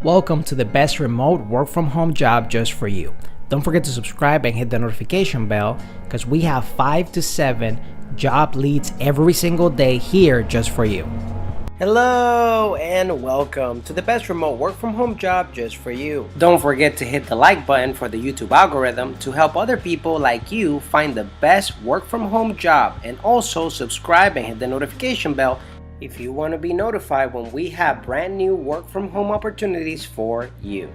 Welcome to the best remote work from home job just for you. Don't forget to subscribe and hit the notification bell because we have 5 to 7 job leads every single day here just for you. Hello and welcome to the best remote work from home job just for you. Don't forget to hit the like button for the YouTube algorithm to help other people like you find the best work from home job, and also subscribe and hit the notification bell if you want to be notified when we have brand new work from home opportunities for you.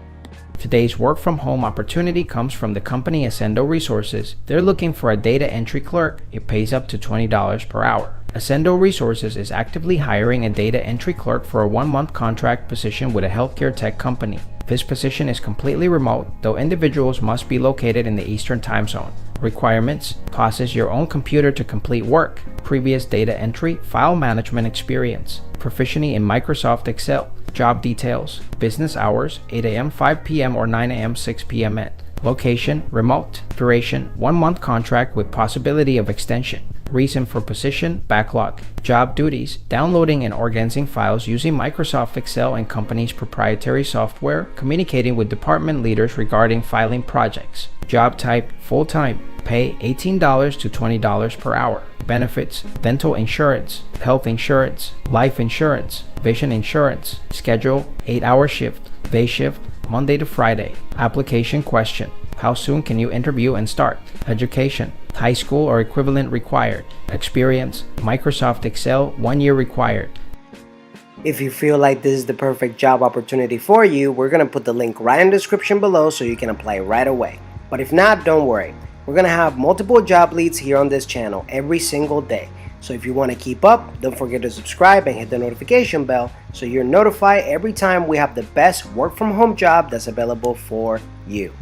Today's work from home opportunity comes from the company Ascendo Resources. They're looking for a data entry clerk. It pays up to $20 per hour. Ascendo Resources is actively hiring a data entry clerk for a 1-month contract position with a healthcare tech company. This position is completely remote, though individuals must be located in the Eastern Time Zone. Requirements: possess your own computer to complete work, previous data entry, file management experience, proficiency in Microsoft Excel. Job details: business hours, 8 a.m. 5 p.m. or 9 a.m. 6 p.m. Location: remote. Duration: 1-month contract with possibility of extension. Reason for position: backlog. Job duties: downloading and organizing files using Microsoft Excel and company's proprietary software, communicating with department leaders regarding filing projects. Job type: full-time. Pay $18 to $20 per hour. Benefits: dental insurance, health insurance, life insurance, vision insurance. Schedule: 8-hour shift, day shift, Monday to Friday. Application question: how soon can you interview and start? Education: high school or equivalent required. Experience: Microsoft Excel, 1 year required. If you feel like this is the perfect job opportunity for you, we're going to put the link right in the description below so you can apply right away. But if not, don't worry. We're going to have multiple job leads here on this channel every single day. So if you want to keep up, don't forget to subscribe and hit the notification bell so you're notified every time we have the best work from home job that's available for you.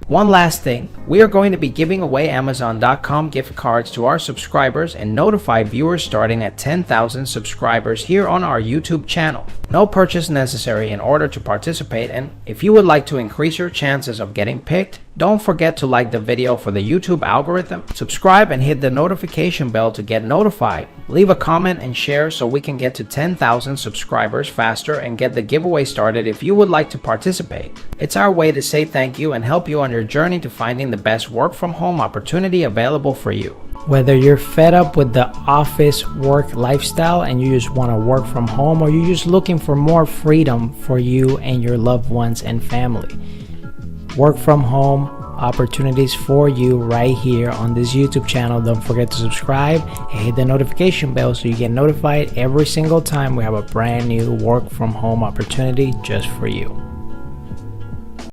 One last thing, we are going to be giving away Amazon.com gift cards to our subscribers and notify viewers starting at 10,000 subscribers here on our YouTube channel. No purchase necessary in order to participate, and if you would like to increase your chances of getting picked, don't forget to like the video for the YouTube algorithm, subscribe and hit the notification bell to get notified. Leave a comment and share so we can get to 10,000 subscribers faster and get the giveaway started if you would like to participate. It's our way to say thank you and help you on your journey to finding the best work from home opportunity available for you. Whether you're fed up with the office work lifestyle and you just want to work from home, or you're just looking for more freedom for you and your loved ones and family, work from home opportunities for you right here on this YouTube channel. Don't forget to subscribe and hit the notification bell so you get notified every single time we have a brand new work from home opportunity just for you.